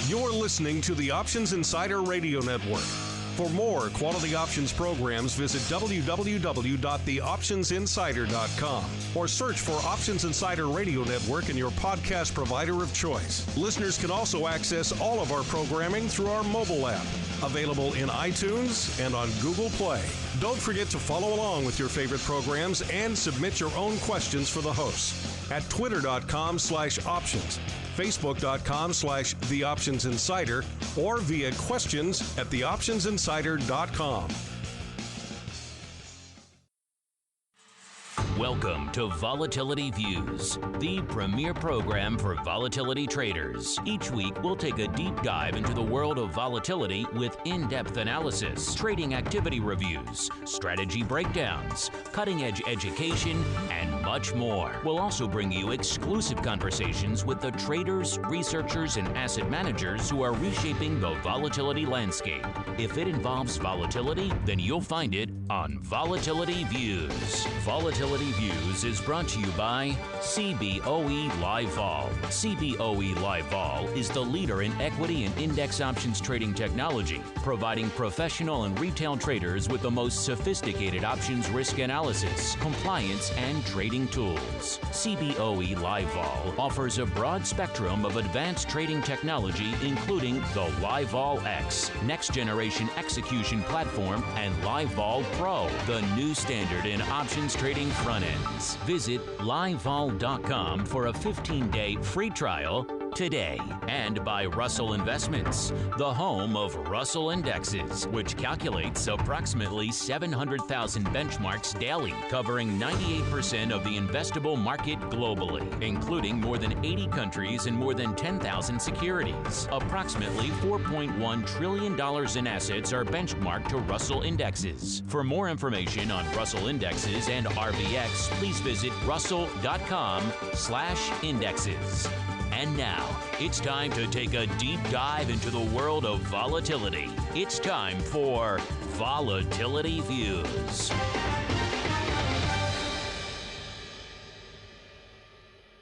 You're listening to the Options Insider Radio Network. For more quality options programs, visit www.theoptionsinsider.com or search for Options Insider Radio Network in your podcast provider of choice. Listeners can also access all of our programming through our mobile app, available in iTunes and on Google Play. Don't forget to follow along with your favorite programs and submit your own questions for the hosts at twitter.com/options, facebook.com/theoptionsinsider, or via questions at theoptionsinsider.com. Welcome to Volatility Views, the premier program for volatility traders. Each week, we'll take a deep dive into the world of volatility with in-depth analysis, trading activity reviews, strategy breakdowns, cutting-edge education, and much more. We'll also bring you exclusive conversations with the traders, researchers, and asset managers who are reshaping the volatility landscape. If it involves volatility, then you'll find it on Volatility Views. Volatility Views is brought to you by CBOE Live Vol. CBOE Live Vol is the leader in equity and index options trading technology, providing professional and retail traders with the most sophisticated options risk analysis, compliance, and trading tools. CBOE Live Vol offers a broad spectrum of advanced trading technology, including the Live Vol X, next generation execution platform, and Live Vol Pro, the new standard in options trading front ends. Visit livevol.com for a 15-day free trial today. And by Russell Investments, the home of Russell Indexes, which calculates approximately 700,000 benchmarks daily, covering 98% of the investable market globally, including more than 80 countries and more than 10,000 securities. Approximately $4.1 trillion in assets are benchmarked to Russell Indexes. For more information on Russell Indexes and RVX, please visit russell.com/indexes. And now, it's time to take a deep dive into the world of volatility. It's time for Volatility Views.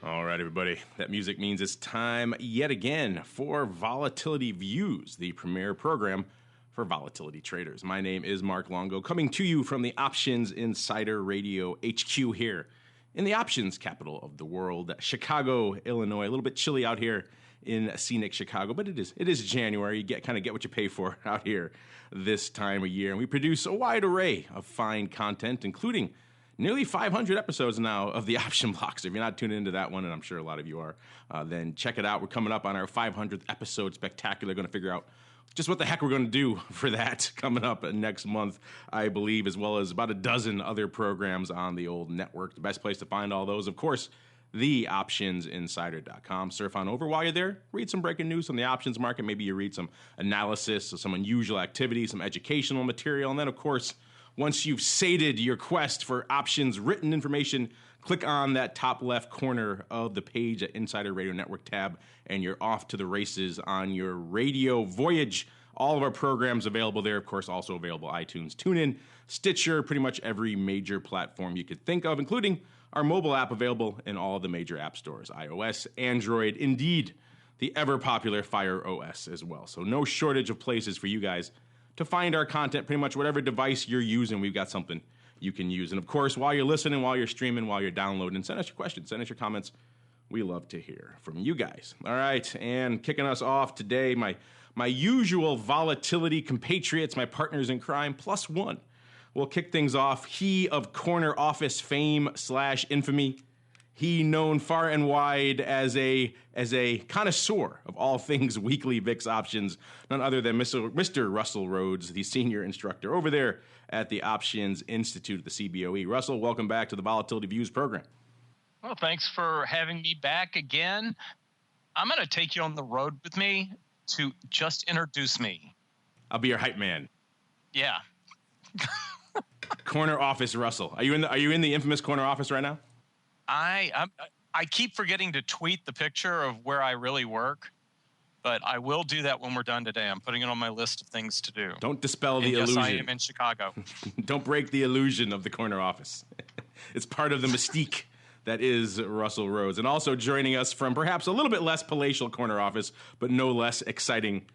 All right, everybody. That music means it's time yet again for Volatility Views, the premier program for volatility traders. My name is Mark Longo, coming to you from the Options Insider Radio HQ here in the options capital of the world, Chicago, Illinois. A little bit chilly out here in scenic Chicago, but it is January. You kind of get what you pay for out here this time of year. And we produce a wide array of fine content, including nearly 500 episodes now of the Option Block. So if you're not tuning into that one, and I'm sure a lot of you are, then check it out. We're coming up on our 500th episode spectacular. Going to figure out just what the heck we're going to do for that coming up next month, I believe, as well as about a dozen other programs on the old network. The best place to find all those, of course, theoptionsinsider.com. Surf on over while you're there. Read some breaking news on the options market. Maybe you read some analysis of some unusual activity, some educational material. And then, of course, once you've sated your quest for options written information, click on that top left corner of the page at Insider Radio Network tab, and you're off to the races on your radio voyage. All of our programs available there, of course, also available iTunes, TuneIn, Stitcher, pretty much every major platform you could think of, including our mobile app available in all of the major app stores, iOS, Android, indeed, the ever-popular Fire OS as well. So no shortage of places for you guys to find our content. Pretty much whatever device you're using, we've got something you can use. And of course, while you're listening, while you're streaming, while you're downloading, send us your questions, send us your comments. We love to hear from you guys. All right, and kicking us off today, my usual volatility compatriots, my partners in crime, plus one. We'll kick things off. He of corner office fame / infamy. He known far and wide as a connoisseur of all things weekly VIX options, none other than Mr. Russell Rhodes, the senior instructor over there at the Options Institute at the CBOE. Russell, welcome back to the Volatility Views program. Well, thanks for having me back again. I'm going to take you on the road with me to just introduce me. I'll be your hype man. Yeah. Corner office Russell. Are you in the infamous corner office right now? I keep forgetting to tweet the picture of where I really work, but I will do that when we're done today. I'm putting it on my list of things to do. Don't dispel the illusion. Yes, I am in Chicago. Don't break the illusion of the corner office. It's part of the mystique that is Russell Rhodes. And also joining us from perhaps a little bit less palatial corner office, but no less exciting.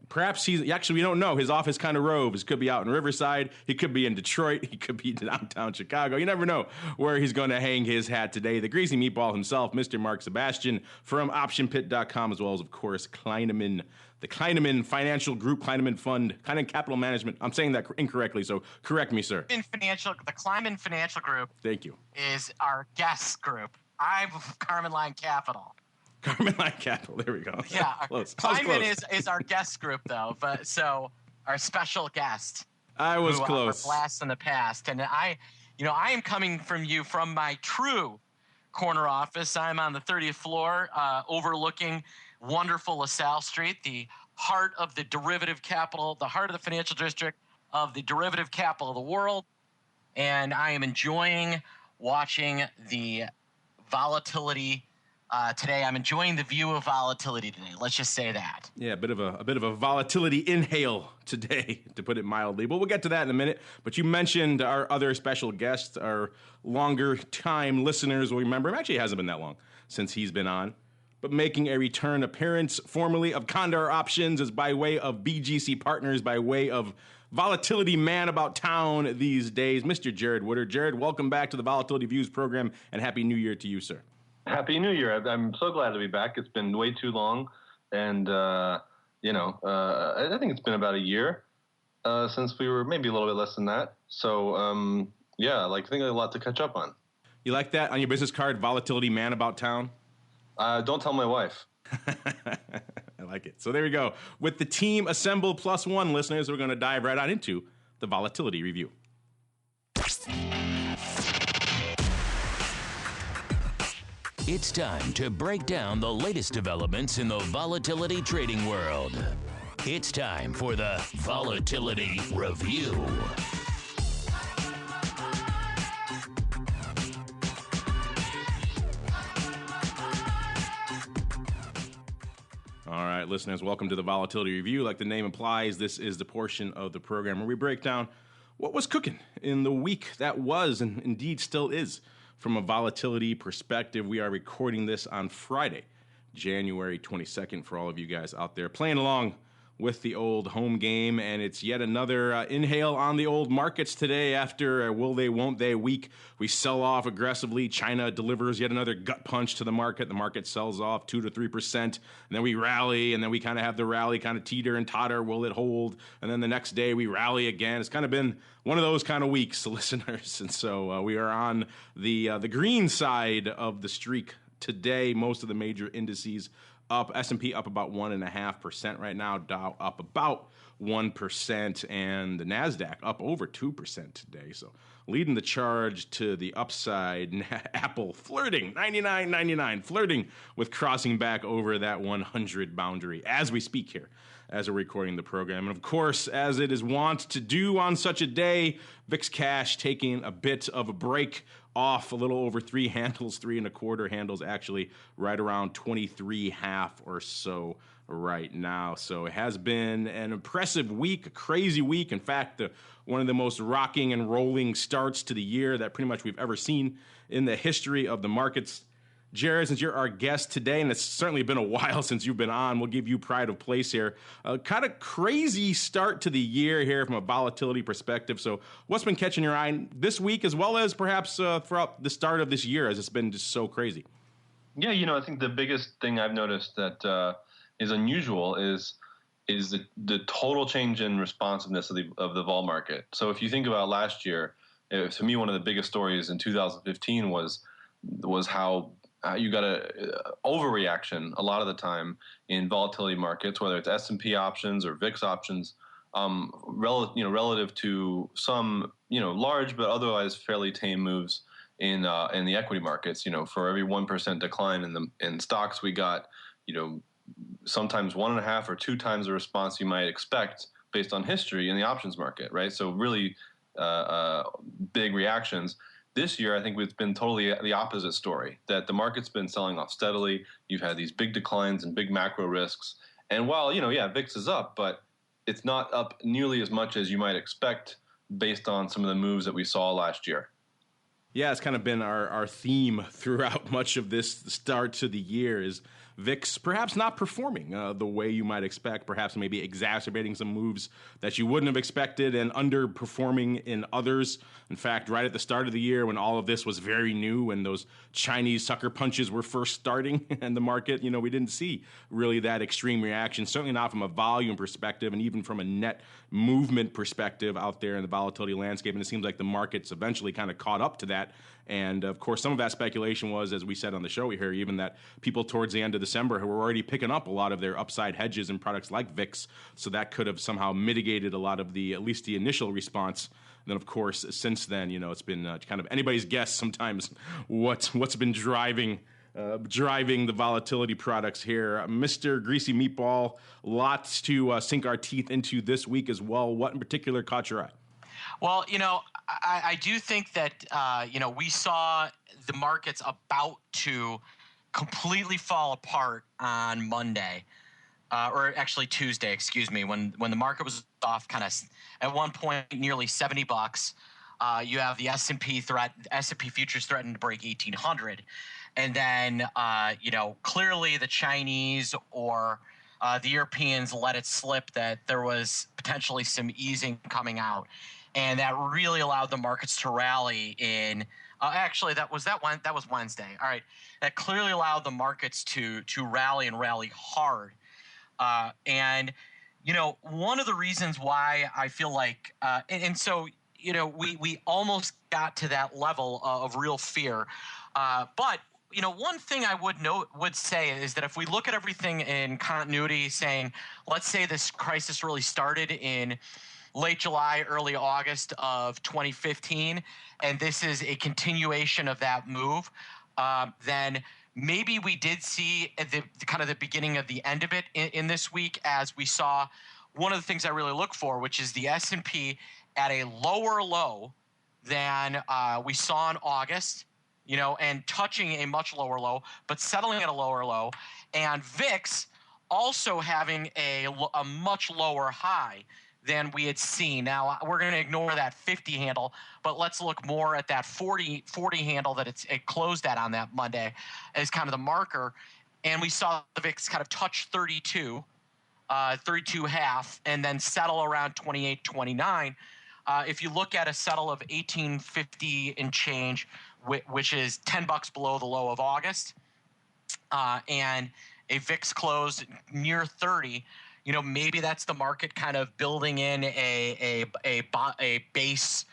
Perhaps actually, we don't know. His office kind of roves. Could be out in Riverside. He could be in Detroit. He could be downtown Chicago. You never know where he's going to hang his hat today. The greasy meatball himself, Mr. Mark Sebastain from OptionPit.com, as well as, of course, Kleineman, the Kleineman Financial Group, Kleineman Fund, Kleineman Capital Management. I'm saying that incorrectly, so correct me, sir. The Kleineman Financial Group. Thank you. Is our guest group. I'm Carmen Line Capital. Carmen Line Capital. There we go. Yeah. Close. Kleineman is our guest group, though. But so our special guest. I was close. Blast in the past, and I am coming from my true corner office. I'm on the 30th floor, overlooking wonderful LaSalle Street, the heart of the derivative capital, the heart of the financial district of the derivative capital of the world, and I am enjoying watching the volatility. Today, I'm enjoying the view of volatility today. Let's just say that. Yeah, a bit of a volatility inhale today, to put it mildly. But we'll get to that in a minute. But you mentioned our other special guest, our longer time listeners will remember him. Actually, it hasn't been that long since he's been on. But making a return appearance formally of Condor Options is by way of BGC Partners, by way of volatility man about town these days, Mr. Jared Woodard. Jared, welcome back to the Volatility Views program, and Happy New Year to you, sir. Happy New Year. I'm so glad to be back. It's been way too long. And, I think it's been about a year since we were, maybe a little bit less than that. So, I think I have a lot to catch up on. You like that on your business card, volatility man about town? Don't tell my wife. I like it. So there we go. With the team assembled plus one, listeners, we're going to dive right on into the volatility review. It's time to break down the latest developments in the volatility trading world. It's time for the Volatility Review. All right, listeners, welcome to the Volatility Review. Like the name implies, this is the portion of the program where we break down what was cooking in the week that was and indeed still is. From a volatility perspective, we are recording this on Friday, January 22nd, for all of you guys out there playing along with the old home game. And it's yet another inhale on the old markets today after a will they, won't they week. We sell off aggressively. China delivers yet another gut punch to the market. The market sells off 2 to 3%. And then we rally, and then we kind of have the rally kind of teeter and totter. Will it hold? And then the next day we rally again. It's kind of been one of those kind of weeks, listeners. And so we are on the green side of the streak today. Most of the major indices up. S&P up about 1.5% right now. Dow up about 1%, and the NASDAQ up over 2% today. So leading the charge to the upside. Apple flirting, 99.99, flirting with crossing back over that 100 boundary as we speak here, as we're recording the program. And of course, as it is wont to do on such a day, VIX cash taking a bit of a break off, a little over 3 handles, 3.25 handles, actually right around 23.5 or so right now. So it has been an impressive week, a crazy week. In fact, one of the most rocking and rolling starts to the year that pretty much we've ever seen in the history of the markets. Jared, since you're our guest today, and it's certainly been a while since you've been on, we'll give you pride of place here. Kind of crazy start to the year here from a volatility perspective. So what's been catching your eye this week, as well as perhaps throughout the start of this year, as it's been just so crazy? Yeah, I think the biggest thing I've noticed that is unusual is the total change in responsiveness of the vol market. So if you think about last year, to me, one of the biggest stories in 2015 was how you got a overreaction a lot of the time in volatility markets, whether it's S&P options or VIX options, relative to some large but otherwise fairly tame moves in the equity markets. For every 1% decline in stocks, we got sometimes 1.5 or 2 times the response you might expect based on history in the options market, right? So really big reactions. This year, I think it's been totally the opposite story, that the market's been selling off steadily. You've had these big declines and big macro risks. And while, VIX is up, but it's not up nearly as much as you might expect based on some of the moves that we saw last year. Yeah, it's kind of been our theme throughout much of this start to the year is VIX perhaps not performing the way you might expect, perhaps maybe exacerbating some moves that you wouldn't have expected and underperforming in others. In fact, right at the start of the year when all of this was very new, when those Chinese sucker punches were first starting in the market, we didn't see really that extreme reaction, certainly not from a volume perspective and even from a net movement perspective out there in the volatility landscape. And it seems like the markets eventually kind of caught up to that. And of course, some of that speculation was, as we said on the show here, even that people towards the end of December who were already picking up a lot of their upside hedges in products like VIX. So that could have somehow mitigated a lot of at least the initial response. And then, of course, since then, it's been kind of anybody's guess sometimes what's been driving the volatility products here. Mr. Greasy Meatball, lots to sink our teeth into this week as well. What in particular caught your eye? Well, I do think that, we saw the markets about to completely fall apart on Monday, or actually Tuesday, excuse me, when the market was off kind of at one point nearly $70. You have the S&P futures threatened to break 1,800. And then, clearly the Chinese or the Europeans let it slip that there was potentially some easing coming out. And that really allowed the markets to rally in. Actually, that was Wednesday. All right, that clearly allowed the markets to rally and rally hard. And one of the reasons why I feel like, so we almost got to that level of real fear. But one thing I would say is that if we look at everything in continuity, saying, let's say this crisis really started in late July, early August of 2015, and this is a continuation of that move, then maybe we did see at the kind of the beginning of the end of it in this week, as we saw one of the things I really look for, which is the S&P at a lower low than we saw in August, and touching a much lower low, but settling at a lower low, and VIX also having a much lower high than we had seen. Now, we're going to ignore that 50 handle, but let's look more at that 40 handle that it closed at on that Monday as kind of the marker. And we saw the VIX kind of touch 32 half, and then settle around 28, 29. If you look at a settle of 1850 and change, which is $10 below the low of August, and a VIX closed near 30, maybe that's the market kind of building in a base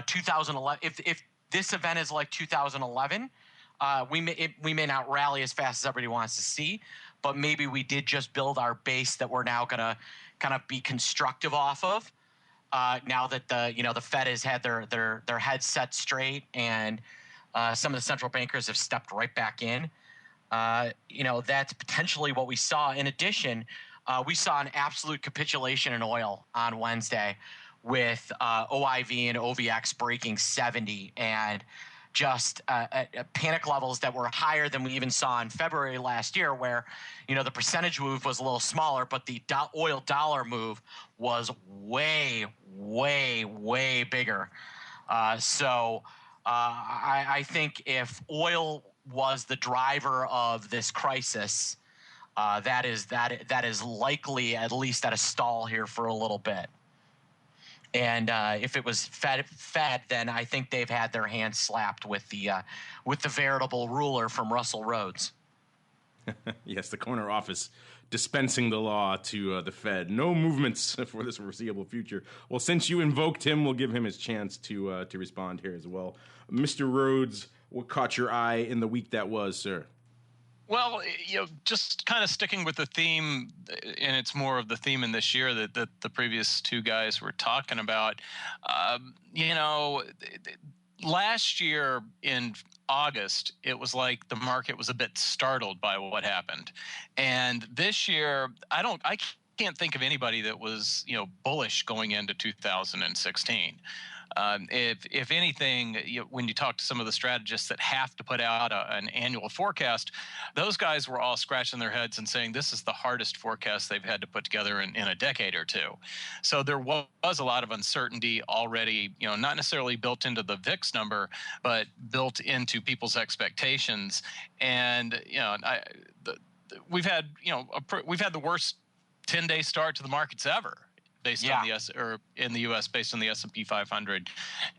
2011. If this event is like 2011, we may not rally as fast as everybody wants to see, but maybe we did just build our base that we're now going to kind of be constructive off of. Now that the Fed has had their heads set straight, and some of the central bankers have stepped right back in, that's potentially what we saw. In addition, we saw an absolute capitulation in oil on Wednesday, with OIV and OVX breaking 70, and just panic levels that were higher than we even saw in February last year, where the percentage move was a little smaller, but the oil dollar move was way, way, way bigger. So I think if oil was the driver of this crisis, that is likely at least at a stall here for a little bit. And if it was Fed, then I think they've had their hands slapped with the veritable ruler from Russell Rhodes. Yes, the corner office dispensing the law to the Fed. No movements for this foreseeable future. Well, since you invoked him, we'll give him his chance to respond here as well. Mr. Rhodes, what caught your eye in the week that was, sir? Well, just kind of sticking with the theme, and it's more of the theme in this year that the previous two guys were talking about. Last year in August, it was like the market was a bit startled by what happened. And this year, I can't think of anybody that was, bullish going into 2016. If anything, when you talk to some of the strategists that have to put out an annual forecast, those guys were all scratching their heads and saying this is the hardest forecast they've had to put together in a decade or two. So there was a lot of uncertainty already, not necessarily built into the VIX number, but built into people's expectations. And we've had the worst 10-day start to the markets ever, based on in the U.S. based on the S&P 500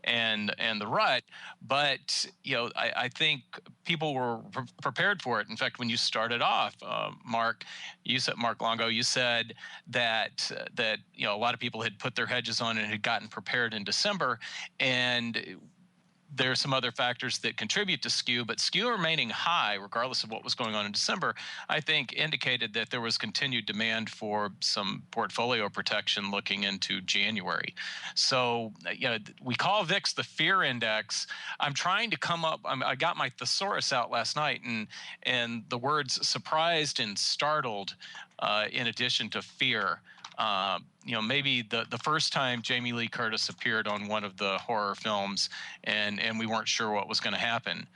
and the RUT. But I think people were prepared for it. In fact, when you started off, Mark Longo, you said that a lot of people had put their hedges on and had gotten prepared in December, and there are some other factors that contribute to skew, but skew remaining high, regardless of what was going on in December, I think indicated that there was continued demand for some portfolio protection looking into January. So, we call VIX the fear index. I'm trying to come up, I got my thesaurus out last night, and the words surprised and startled, in addition to fear. Maybe the first time Jamie Lee Curtis appeared on one of the horror films, and we weren't sure what was going to happen,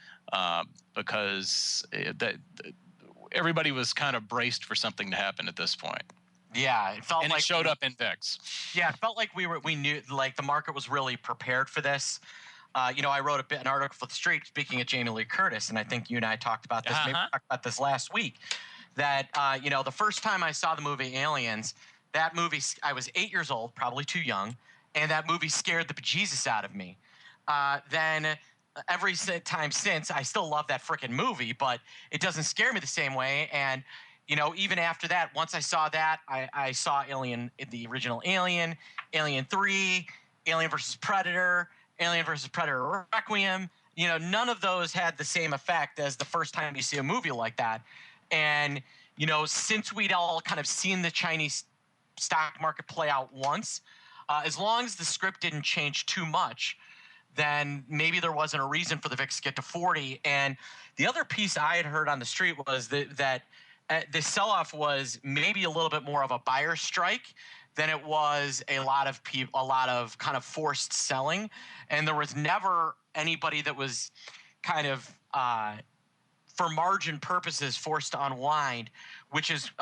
because everybody was kind of braced for something to happen at this point. Yeah, it felt like it showed up in VIX. Yeah, it felt like we knew, like, the market was really prepared for this. I wrote an article for The Street speaking of Jamie Lee Curtis, and I think you and I talked about this. Maybe we talked about this last week. That the first time I saw the movie Aliens. That movie, I was 8 years old, probably too young, and that movie scared the bejesus out of me. Then every time since, I still love that freaking movie, but it doesn't scare me the same way. And, even after that, once I saw that, I saw Alien, the original Alien, Alien 3, Alien vs. Predator, Alien vs. Predator Requiem. None of those had the same effect as the first time you see a movie like that. And, since we'd all kind of seen the Chinese stock market play out once, as long as the script didn't change too much, then maybe there wasn't a reason for the VIX to get to 40. And the other piece I had heard on the street was that the sell-off was maybe a little bit more of a buyer strike than it was a lot of kind of forced selling. And there was never anybody that was kind of for margin purposes forced to unwind, which is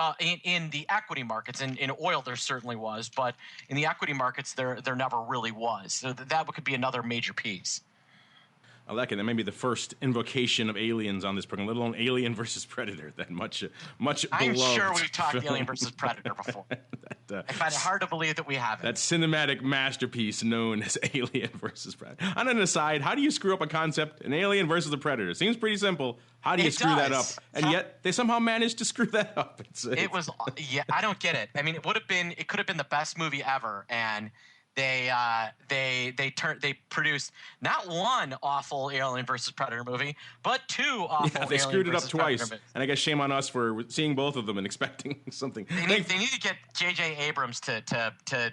in the equity markets. And in oil there certainly was, but in the equity markets there never really was. So that could be another major piece. I like it. That may be the first invocation of aliens on this program, let alone Alien versus Predator. That much I'm beloved sure we've talked film. Alien versus Predator before. I find it hard to believe that we haven't. That cinematic masterpiece known as Alien versus Predator. On an aside, how do you screw up a concept, an alien versus a predator? Seems pretty simple. How do you screw that up? And yet they somehow managed to screw that up. I don't get it. I mean, it could have been the best movie ever, and they produced not one awful Alien versus Predator movie, but two awful. Yeah, they Alien screwed it up versus twice, Predator and I guess shame on us for seeing both of them and expecting something. They need to get J.J. Abrams to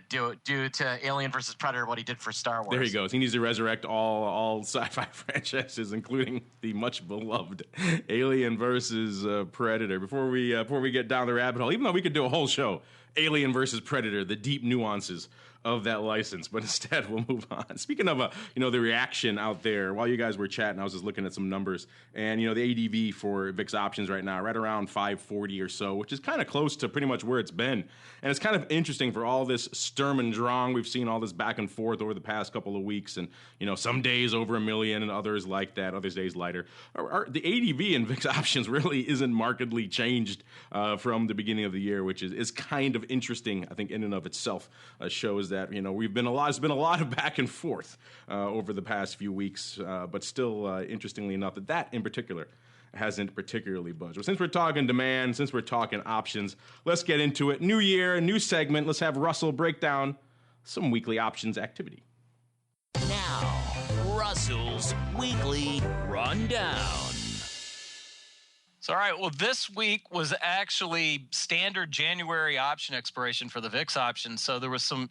do to Alien versus Predator what he did for Star Wars. There he goes. He needs to resurrect all sci-fi franchises, including the much beloved Alien versus Predator. Before we get down the rabbit hole, even though we could do a whole show, Alien versus Predator, the deep nuances of that license, but instead we'll move on. Speaking of the reaction out there, while you guys were chatting, I was just looking at some numbers, and the ADV for VIX options right now right around 540 or so, which is kind of close to pretty much where it's been. And it's kind of interesting for all this Sturm und Drang. We've seen all this back and forth over the past couple of weeks, and some days over 1 million and others like that, other days lighter. The ADV in VIX options really isn't markedly changed from the beginning of the year, which is kind of interesting. I think in and of itself shows that there's been a lot of back and forth over the past few weeks, but still interestingly enough that in particular hasn't particularly budged. Well, since we're talking demand, since we're talking options, let's get into it. New year, new segment. Let's have Russell break down some weekly options activity. Now, Russell's Weekly Rundown. So, all right, well, this week was actually standard January option expiration for the VIX options. So there was some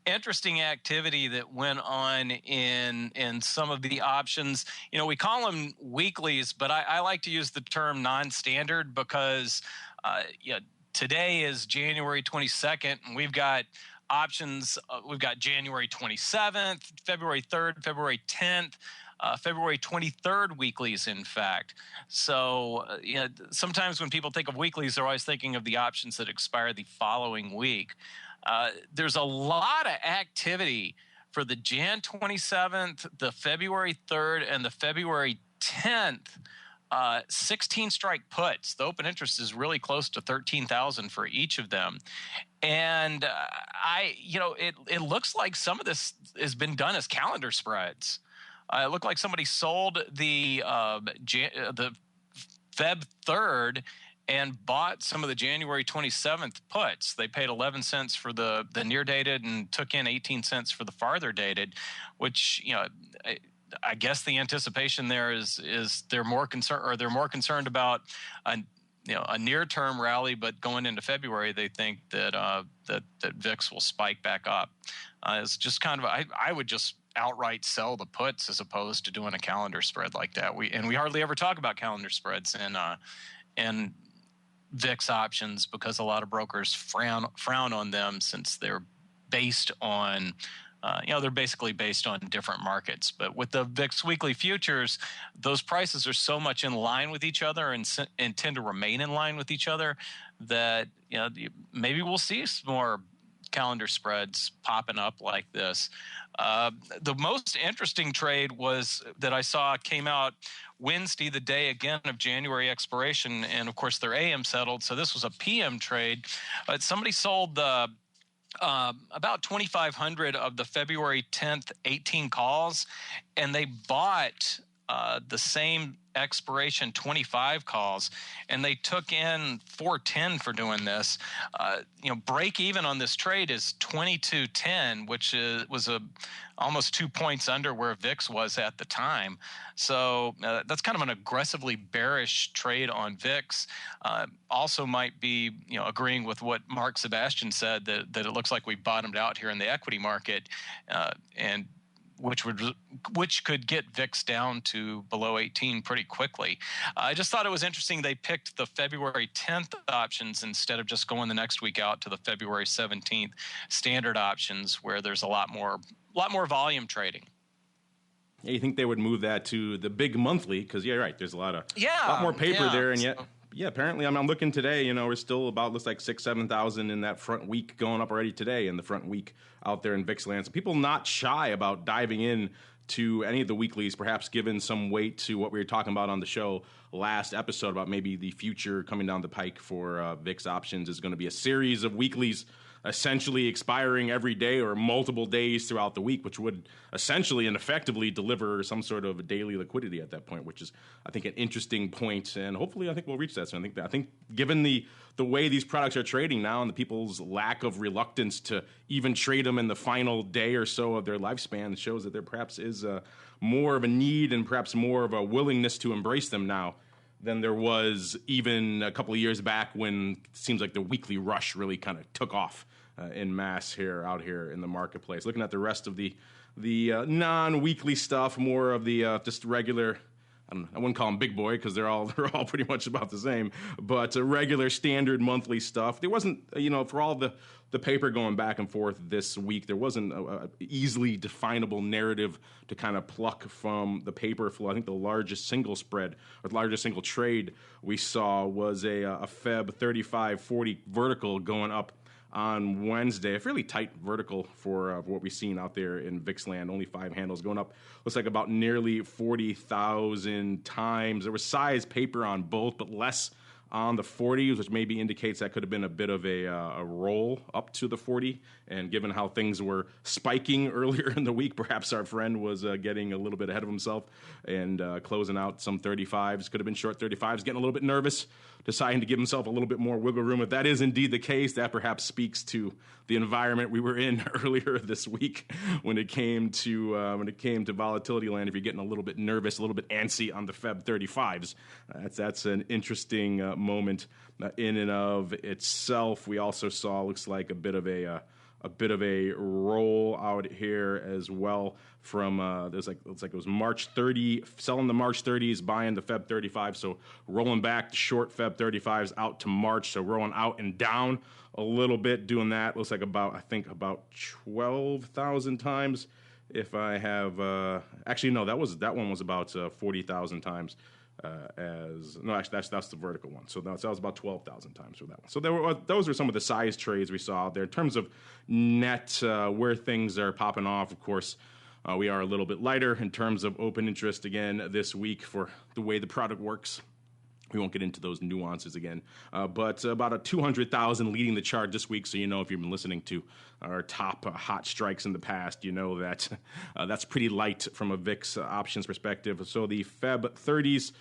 interesting activity that went on in some of the options. We call them weeklies, but I like to use the term non-standard because today is January 22nd, and we've got options, we've got January 27th, February 3rd, February 10th, February 23rd weeklies, in fact. So sometimes when people think of weeklies, they're always thinking of the options that expire the following week. There's a lot of activity for the Jan 27th, the February 3rd, and the February 10th. 16 strike puts. The open interest is really close to 13,000 for each of them. And it looks like some of this has been done as calendar spreads. It looked like somebody sold the Feb 3rd and bought some of the January 27th puts. They paid 11 cents for the near dated and took in 18 cents for the farther dated, which, I guess the anticipation there is they're more concerned about a near-term rally, but going into February, they think that VIX will spike back up. It's just kind of I would just outright sell the puts as opposed to doing a calendar spread like that. We hardly ever talk about calendar spreads and VIX options because a lot of brokers frown on them since they're based on they're basically based on different markets. But with the VIX weekly futures, those prices are so much in line with each other and tend to remain in line with each other that maybe we'll see some more calendar spreads popping up like this. The most interesting trade was that I saw came out Wednesday, the day again of January expiration, and of course they're AM settled, so this was a PM trade. But somebody sold about 2,500 of the February 10th 18 calls, and they bought the same expiration 25 calls, and they took in 410 for doing this. Break even on this trade is 22.10, which was almost 2 points under where VIX was at the time. So that's kind of an aggressively bearish trade on VIX. Also might be agreeing with what Mark Sebastain said, that it looks like we bottomed out here in the equity market, and which could get VIX down to below 18 pretty quickly. I just thought it was interesting they picked the February 10th options instead of just going the next week out to the February 17th standard options, where there's a lot more volume trading. Yeah, you think they would move that to the big monthly? Because you're right, there's a lot more paper there, and yet. Yeah, apparently, I'm looking today, we're still about, looks like 7,000 in that front week, going up already today in the front week out there in VIX land. So people not shy about diving in to any of the weeklies, perhaps given some weight to what we were talking about on the show last episode about maybe the future coming down the pike for VIX options is going to be a series of weeklies essentially expiring every day or multiple days throughout the week, which would essentially and effectively deliver some sort of daily liquidity at that point, which is, I think, an interesting point. And hopefully, I think we'll reach that. So I think given the way these products are trading now and the people's lack of reluctance to even trade them in the final day or so of their lifespan shows that there perhaps is more of a need and perhaps more of a willingness to embrace them now than there was even a couple of years back, when it seems like the weekly rush really kind of took off in mass out here in the marketplace. Looking at the rest of the non-weekly stuff, more of the just regular, I wouldn't call them big boy because they're all pretty much about the same, but regular standard monthly stuff. There wasn't, for all the paper going back and forth this week, there wasn't a easily definable narrative to kind of pluck from the paper flow. I think the largest single spread or the largest single trade we saw was a Feb 35.40 vertical going up on Wednesday, a fairly tight vertical for what we've seen out there in VIX land, only 5 handles going up. Looks like about nearly 40,000 times. There was size paper on both, but less on the 40s, which maybe indicates that could have been a bit of a roll up to the 40. And given how things were spiking earlier in the week, perhaps our friend was getting a little bit ahead of himself and closing out some 35s. Could have been short 35s, getting a little bit nervous, deciding to give himself a little bit more wiggle room. If that is indeed the case, that perhaps speaks to the environment we were in earlier this week when it came to volatility land. If you're getting a little bit nervous, a little bit antsy on the Feb 35s, that's an interesting moment in and of itself. We also saw, looks like, a bit of a a bit of a roll out here as well from looks like it was March 30, selling the March 30s, buying the Feb 35. So rolling back the short Feb 35s out to March. So rolling out and down a little bit, doing that. Looks like about 12,000 times. If I have, actually no, that one was about 40,000 times. That's the vertical one. So that was about 12,000 times for that one. So those were some of the size trades we saw out there in terms of net where things are popping off. Of course, we are a little bit lighter in terms of open interest again this week for the way the product works. We won't get into those nuances again, but about a 200,000 leading the chart this week. So, if you've been listening to our top hot strikes in the past, you know that that's pretty light from a VIX options perspective. So the Feb 30s,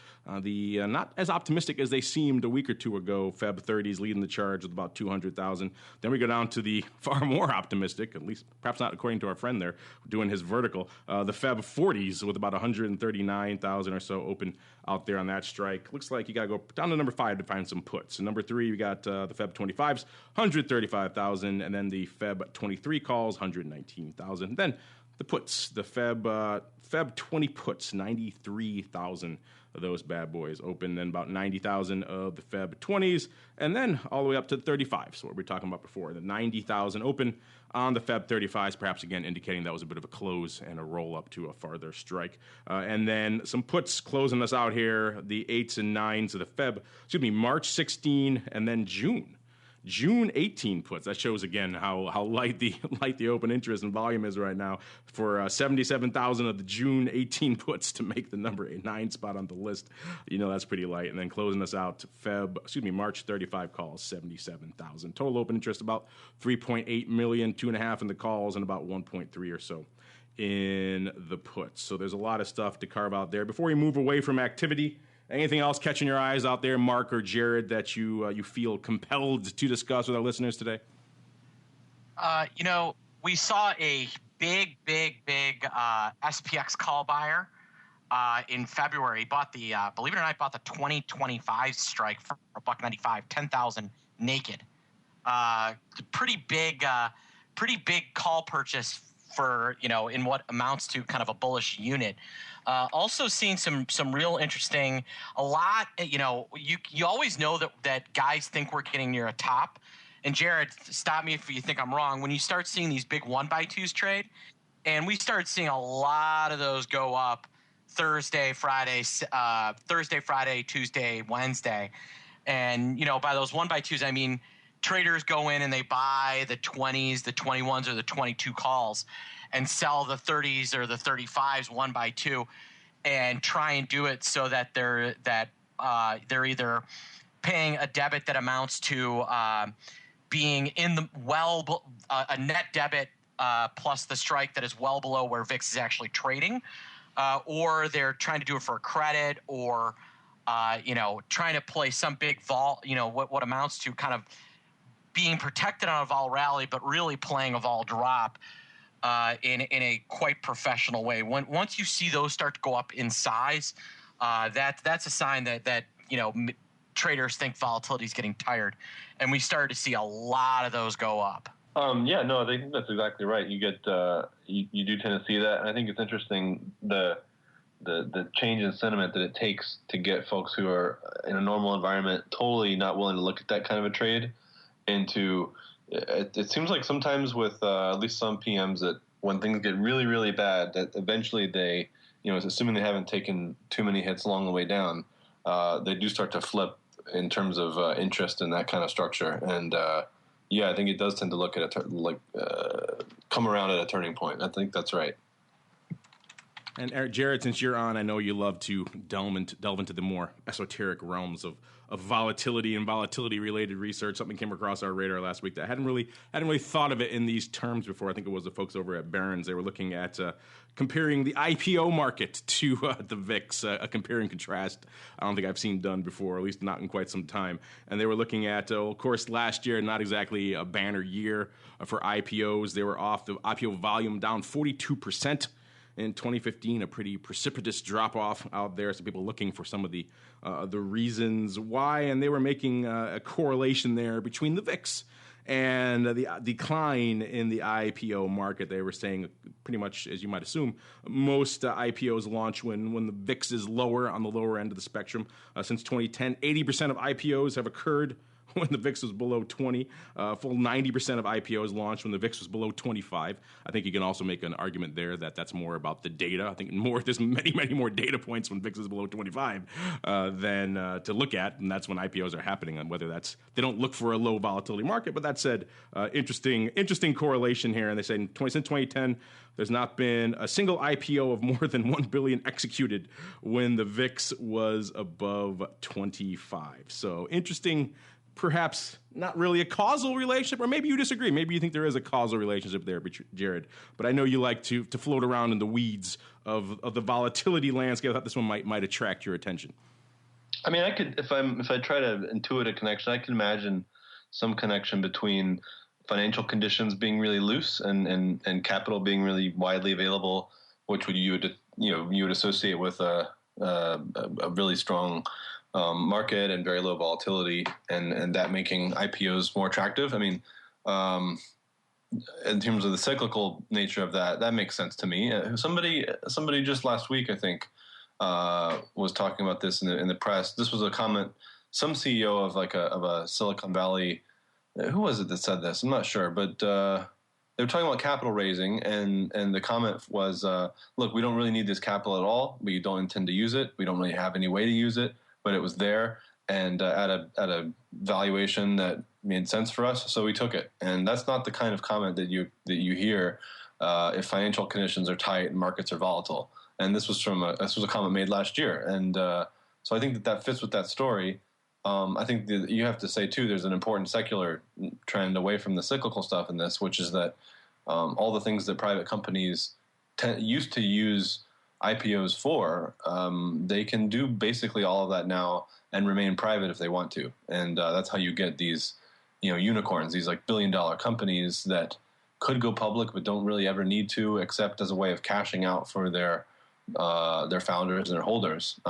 not as optimistic as they seemed a week or two ago. Feb 30s leading the charge with about 200,000. Then we go down to the far more optimistic, at least perhaps not according to our friend there doing his vertical, the Feb 40s with about 139,000 or so open out there on that strike. Looks like you got to go down to number 5 to find some puts. And number 3, we got the Feb 25s, 135,000, and then the Feb 23 calls, 119,000. Then the puts, the Feb 20 puts, 93,000 of those bad boys open, then about 90,000 of the Feb 20s, and then all the way up to 35. So what we were talking about before, the 90,000 open on the Feb 35s, perhaps again indicating that was a bit of a close and a roll up to a farther strike. And then some puts closing us out here, the 8s and 9s of the March 16 and then June 18 puts. That shows again how light the open interest and volume is right now for 77,000 of the June 18 puts to make the number 9 spot on the list. That's pretty light. And then closing us out, March 35 calls, 77,000. Total open interest about 3.8 million, 2.5 in the calls, and about 1.3 or so in the puts. So there's a lot of stuff to carve out there. Before we move away from activity, anything else catching your eyes out there, Mark or Jared, that you feel compelled to discuss with our listeners today? We saw a big SPX call buyer in February. He bought the, believe it or not, bought the 2025 strike for $1.95, 10,000 naked. Pretty big call purchase for, in what amounts to kind of a bullish unit. Also seeing some real interesting, a lot, you always know that guys think we're getting near a top. And Jared, stop me if you think I'm wrong. When you start seeing these big 1x2s trade, and we started seeing a lot of those go up Thursday, Friday, Tuesday, Wednesday. And, by those 1x2s, I mean, traders go in and they buy the 20s, the 21s, or the 22 calls and sell the 30s or the 35s 1x2 and try and do it so that they're either paying a debit that amounts to being in the a net debit plus the strike that is well below where VIX is actually trading, or they're trying to do it for a credit, or trying to play some big vol, what amounts to kind of being protected on a vol rally, but really playing a vol drop in a quite professional way. Once you see those start to go up in size, that's a sign that traders think volatility is getting tired, and we started to see a lot of those go up. I think that's exactly right. You get you do tend to see that, and I think it's interesting the change in sentiment that it takes to get folks who are in a normal environment totally not willing to look at that kind of a trade into. It seems like sometimes with at least some PMs that when things get really, really bad, that eventually they, assuming they haven't taken too many hits along the way down, they do start to flip in terms of interest in that kind of structure. And I think it does tend to look at come around at a turning point. I think that's right. And Eric, Jared, since you're on, I know you love to delve into the more esoteric realms of volatility and volatility-related research. Something came across our radar last week that I hadn't really thought of it in these terms before. I think it was the folks over at Barron's. They were looking at comparing the IPO market to the VIX, a compare and contrast I don't think I've seen done before, at least not in quite some time. And they were looking at, of course, last year, not exactly a banner year for IPOs. They were off the IPO volume down 42%. In 2015, a pretty precipitous drop-off out there. So people looking for some of the reasons why, and they were making a correlation there between the VIX and the decline in the IPO market. They were saying pretty much, as you might assume, most IPOs launch when the VIX is lower, on the lower end of the spectrum. Since 2010, 80% of IPOs have occurred when the VIX was below 20. Full 90% of IPOs launched when the VIX was below 25. I think you can also make an argument there that that's more about the data. I think there's many more data points when VIX is below 25 than to look at, and that's when IPOs are happening. On whether they don't look for a low volatility market. But that said, interesting correlation here. And they say since 2010, there's not been a single IPO of more than 1 billion executed when the VIX was above 25. So interesting. Perhaps not really a causal relationship, or maybe you disagree. Maybe you think there is a causal relationship there, Jared. But I know you like to float around in the weeds of the volatility landscape. I thought this one might attract your attention. I mean, I could, if I try to intuit a connection, I can imagine some connection between financial conditions being really loose and capital being really widely available, which you would associate with a really strong market and very low volatility, and that making IPOs more attractive. I mean, in terms of the cyclical nature of that makes sense to me. Somebody just last week, I think, was talking about this in the press. This was a comment. Some CEO of a Silicon Valley, who was it that said this? I'm not sure, but they were talking about capital raising, and the comment was, look, we don't really need this capital at all. We don't intend to use it. We don't really have any way to use it. But it was there, and at a valuation that made sense for us, so we took it. And that's not the kind of comment that you hear if financial conditions are tight and markets are volatile. And this was a comment made last year, and so I think that fits with that story. I think that you have to say too, there's an important secular trend away from the cyclical stuff in this, which is that all the things that private companies used to use IPOs for, they can do basically all of that now and remain private if they want to. And that's how you get these, unicorns, these like billion-dollar companies that could go public but don't really ever need to, except as a way of cashing out for their founders and their holders.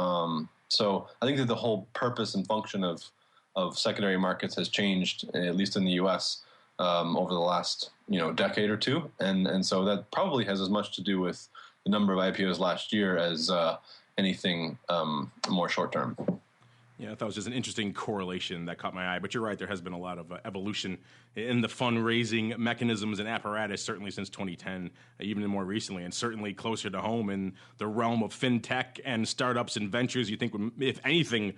So I think that the whole purpose and function of secondary markets has changed, at least in the U.S., over the last decade or two, and so that probably has as much to do with the number of IPOs last year as anything more short term. Yeah, I thought it was just an interesting correlation that caught my eye. But you're right, there has been a lot of evolution in the fundraising mechanisms and apparatus, certainly since 2010, even more recently, and certainly closer to home in the realm of fintech and startups and ventures. You think, if anything,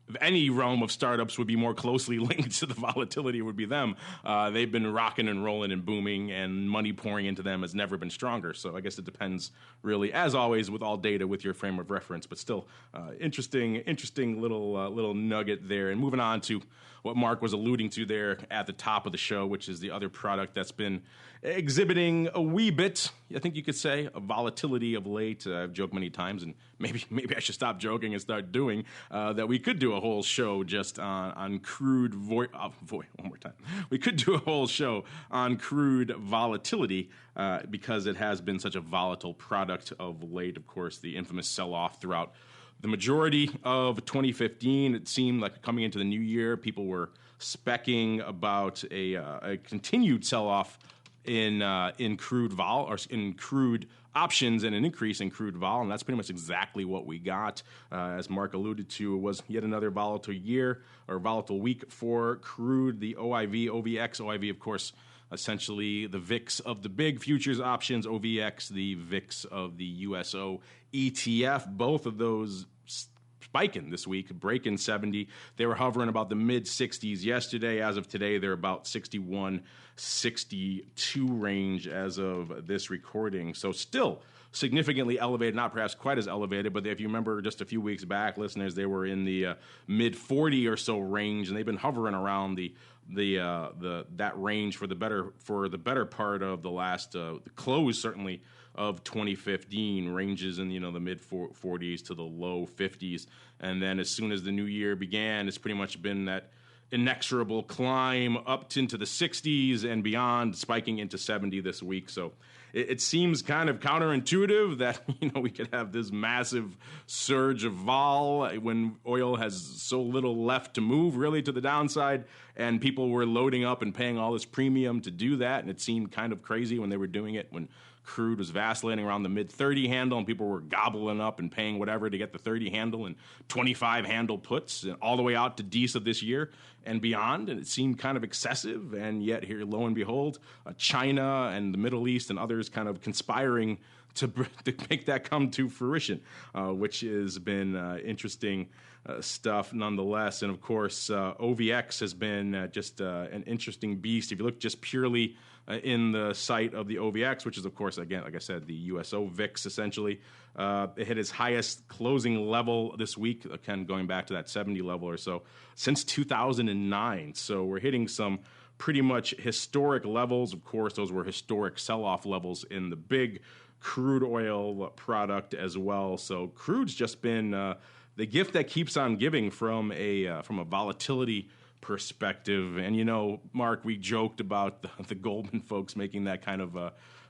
if any realm of startups would be more closely linked to the volatility, it would be them. They've been rocking and rolling and booming, and money pouring into them has never been stronger. So I guess it depends, really, as always, with all data, with your frame of reference. But still, interesting little nugget there. And moving on to what Mark was alluding to there at the top of the show, which is the other product that's been exhibiting a wee bit, I think you could say, a volatility of late. I've joked many times, and maybe I should stop joking and start doing that. We could do a whole show just on crude one more time. We could do a whole show on crude volatility because it has been such a volatile product of late. Of course, the infamous sell-off throughout the majority of 2015. It seemed like coming into the new year, people were speccing about a continued sell-off in crude vol, or in crude options, and an increase in crude vol, and that's pretty much exactly what we got. As Mark alluded to, it was yet another volatile year, or volatile week for crude. The OIV, OVX, OIV, of course, essentially the VIX of the big futures options, OVX, the VIX of the USO ETF. Both of those spiking this week, breaking 70. They were hovering about the mid-60s yesterday. As of today, they're about 61, 62 range as of this recording. So still significantly elevated, not perhaps quite as elevated, but if you remember just a few weeks back, listeners, they were in the mid-40 or so range, and they've been hovering around that range for the better part of the last the close, certainly, of 2015, ranges in the mid 40s to the low 50s, and then as soon as the new year began, it's pretty much been that inexorable climb up into the 60s and beyond, spiking into 70 this week. So it seems kind of counterintuitive that, we could have this massive surge of vol when oil has so little left to move really to the downside, and people were loading up and paying all this premium to do that. And it seemed kind of crazy when they were doing it when crude was vacillating around the mid-30 handle and people were gobbling up and paying whatever to get the 30 handle and 25 handle puts and all the way out to Dece of this year and beyond. And it seemed kind of excessive. And yet here, lo and behold, China and the Middle East and others kind of conspiring to make that come to fruition, which has been interesting stuff nonetheless. And of course, OVX has been just an interesting beast. If you look just purely in the site of the OVX, which is, of course, again, like I said, the USO VIX, essentially. It hit its highest closing level this week, again, going back to that 70 level or so, since 2009. So we're hitting some pretty much historic levels. Of course, those were historic sell-off levels in the big crude oil product as well. So crude's just been the gift that keeps on giving from a volatility perspective. And, Mark, we joked about the Goldman folks making that kind of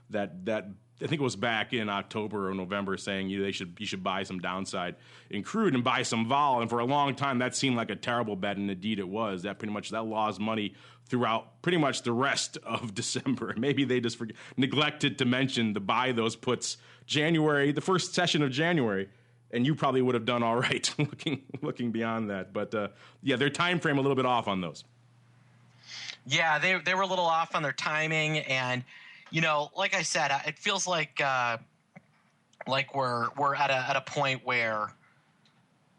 that I think it was back in October or November saying you should buy some downside in crude and buy some vol. And for a long time, that seemed like a terrible bet, and indeed it was. That lost money throughout pretty much the rest of December. Maybe they just neglected to mention to buy those puts the first session of January. And you probably would have done all right looking beyond that. But, their time frame a little bit off on those. Yeah, they were a little off on their timing. And, like I said, it feels like we're at a point where,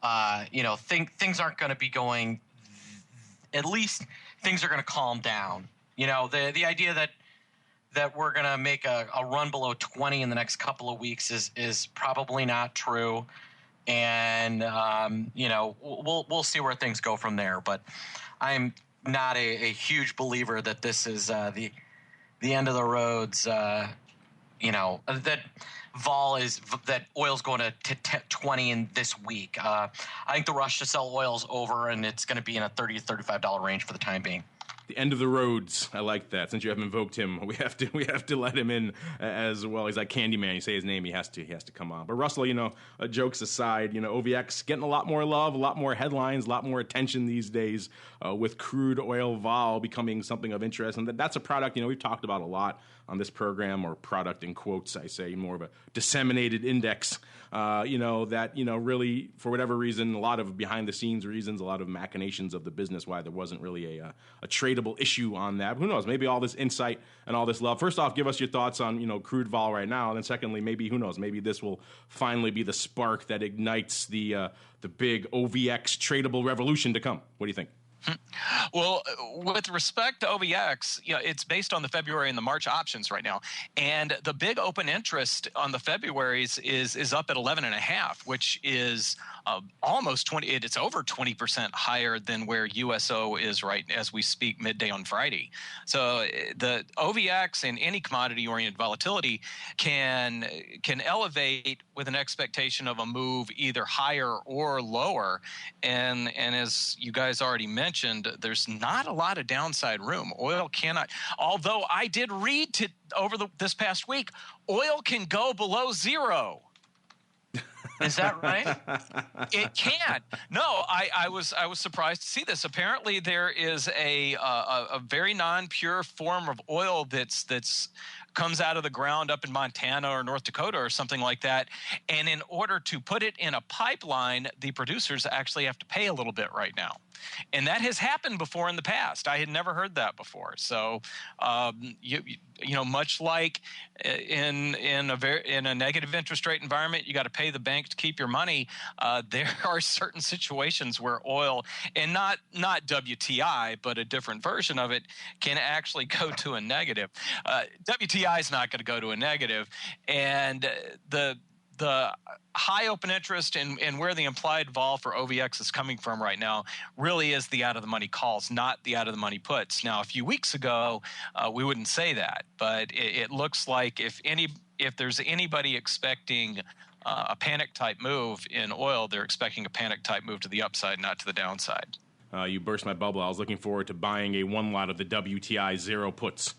things aren't going to be going – at least things are going to calm down. The idea that we're going to make a run below 20 in the next couple of weeks is probably not true. And, we'll see where things go from there. But I'm not a huge believer that this is the end of the roads, that that oil's going to 20 in this week. I think the rush to sell oil is over, and it's going to be in a $30 to $35 range for the time being. The end of the roads. I like that. Since you haven't invoked him, we have to let him in as well. He's like Candyman. You say his name, he has to come on. But Russell, jokes aside, OVX getting a lot more love, a lot more headlines, a lot more attention these days, with crude oil vol becoming something of interest. And that's a product, we've talked about a lot on this program, or product in quotes, I say, more of a disseminated index, really, for whatever reason, a lot of behind-the-scenes reasons, a lot of machinations of the business, why there wasn't really a tradable issue on that. Who knows? Maybe all this insight and all this love. First off, give us your thoughts on, crude vol right now. And then secondly, maybe, who knows, maybe this will finally be the spark that ignites the big OVX tradable revolution to come. What do you think? Well, with respect to OVX, it's based on the February and the March options right now. And the big open interest on the Februaries is up at 11.5, which is almost 20. It's over 20% higher than where USO is right as we speak midday on Friday. So the OVX and any commodity-oriented volatility can elevate with an expectation of a move either higher or lower. And as you guys already mentioned, there's not a lot of downside room. Oil cannot, although I did read this past week, oil can go below zero. Is that right? It can. No, I was surprised to see this. Apparently, there is a very non-pure form of oil that's comes out of the ground up in Montana or North Dakota or something like that. And in order to put it in a pipeline, the producers actually have to pay a little bit right now. And that has happened before in the past. I had never heard that before. So, much like in a negative interest rate environment, you got to pay the bank to keep your money. There are certain situations where oil, and not WTI, but a different version of it, can actually go to a negative. WTI is not going to go to a negative, and the high open interest and where the implied vol for OVX is coming from right now really is the out-of-the-money calls, not the out-of-the-money puts. Now, a few weeks ago, we wouldn't say that, but it looks like if there's anybody expecting a panic-type move in oil, they're expecting a panic-type move to the upside, not to the downside. You burst my bubble. I was looking forward to buying one lot of the WTI zero puts.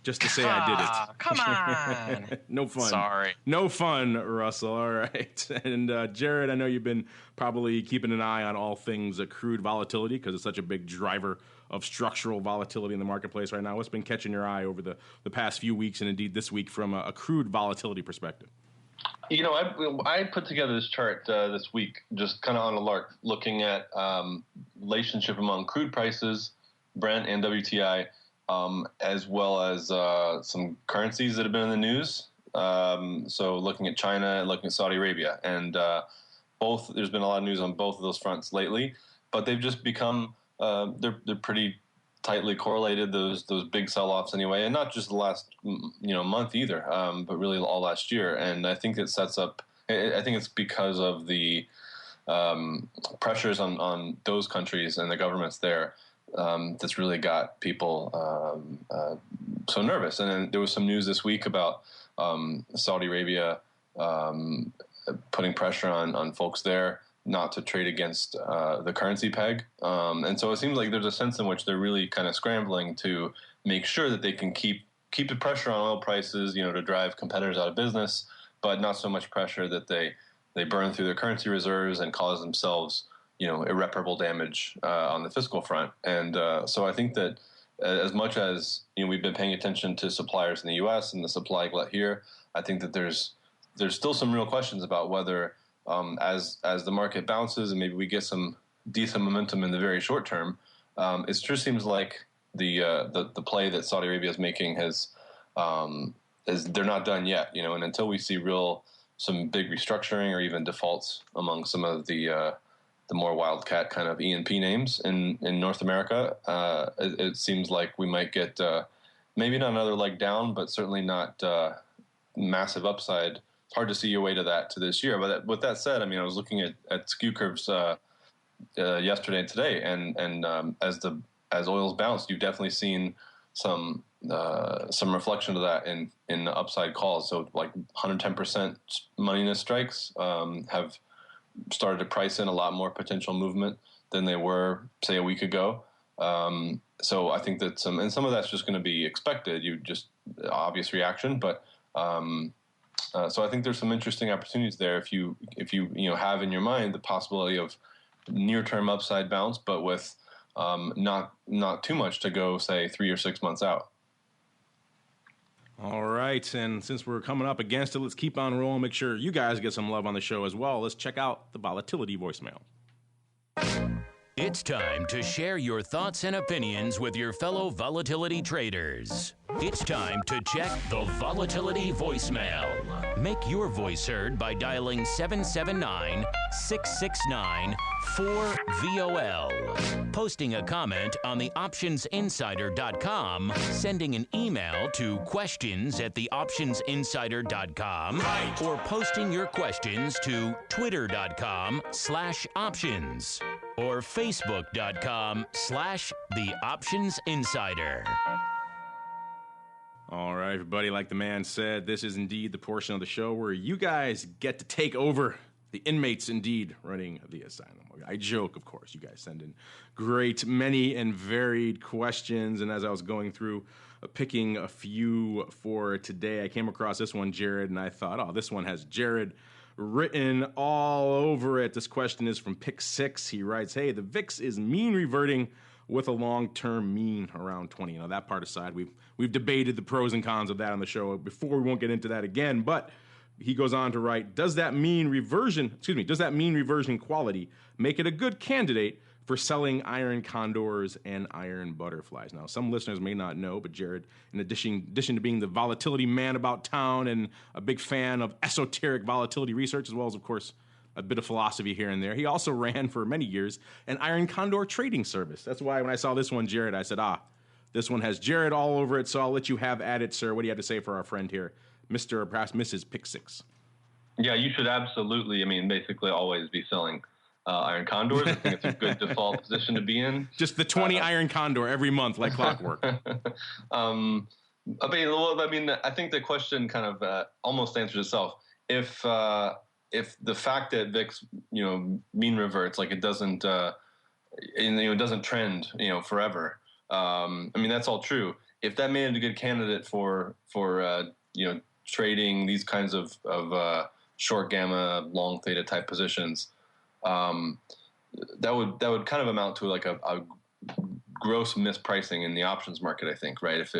just to say I did it. Come on. No fun. Sorry. No fun, Russell. All right. And Jared, I know you've been probably keeping an eye on all things crude volatility because it's such a big driver of structural volatility in the marketplace right now. What's been catching your eye over the past few weeks and indeed this week from a crude volatility perspective? You know, I put together this chart this week, just kind of on a lark, looking at relationship among crude prices, Brent and WTI, as well as some currencies that have been in the news. So looking at China and looking at Saudi Arabia, and there's been a lot of news on both of those fronts lately, but they've just become they're pretty tightly correlated, those big sell-offs anyway, and not just the last month either, but really all last year. And I think it sets up. I think it's because of the pressures on those countries and the governments there that's really got people so nervous. And then there was some news this week about Saudi Arabia putting pressure on folks there not to trade against the currency peg. And so it seems like there's a sense in which they're really kind of scrambling to make sure that they can keep the pressure on oil prices, to drive competitors out of business, but not so much pressure that they burn through their currency reserves and cause themselves, irreparable damage on the fiscal front. And so I think that as much as, we've been paying attention to suppliers in the U.S. and the supply glut here, I think that there's still some real questions about whether as the market bounces and maybe we get some decent momentum in the very short term, it sure seems like the play that Saudi Arabia is making they're not done yet, and until we see some big restructuring or even defaults among some of the more wildcat kind of E&P names in North America, it seems like we might get maybe not another leg down, but certainly not massive upside. It's hard to see your way to this year. But with that said, I was looking at skew curves yesterday and today, and as oil's bounced, you've definitely seen some reflection of that in the upside calls. So like 110% moneyness strikes have started to price in a lot more potential movement than they were, say, a week ago. So I think that some of that's just going to be expected. Obvious reaction, but. So I think there's some interesting opportunities there if you have in your mind the possibility of near-term upside bounce, but with not too much to go, say, 3 or 6 months out. All right, and since we're coming up against it, let's keep on rolling. Make sure you guys get some love on the show as well. Let's check out the Volatility voicemail. It's time to share your thoughts and opinions with your fellow volatility traders. It's time to check the Volatility voicemail. Make your voice heard by dialing 779-669-4VOL, posting a comment on the optionsinsider.com, sending an email to questions@theoptionsinsider.com, or posting your questions to twitter.com/options. or facebook.com/theoptionsinsider. All right, everybody, like the man said, this is indeed the portion of the show where you guys get to take over, the inmates indeed running the asylum. I joke, of course. You guys send in great, many, and varied questions, and as I was going through picking a few for today, I came across this one, Jared, and I thought, this one has Jared written all over it. This question is from Pick 6. He writes, hey, the VIX is mean reverting with a long-term mean around 20. That part aside, we've debated the pros and cons of that on the show before. We won't get into that again, but he goes on to write, does that mean reversion quality make it a good candidate for selling iron condors and iron butterflies? Now, some listeners may not know, but Jared, in addition to being the volatility man about town and a big fan of esoteric volatility research, as well as, of course, a bit of philosophy here and there, he also ran for many years an iron condor trading service. That's why when I saw this one, Jared, I said, this one has Jared all over it, so I'll let you have at it, sir. What do you have to say for our friend here, Mr. or perhaps Mrs. Pick 6? Yeah, you should absolutely, basically always be selling iron condors. I think it's a good default position to be in. Just the 20 iron condor every month, like clockwork. I think the question kind of almost answers itself. If the fact that VIX, mean reverts, like it doesn't, it doesn't trend, forever. That's all true. if that made it a good candidate for trading these kinds of short gamma, long theta type positions, that would kind of amount to like a gross mispricing in the options market, I think, right? If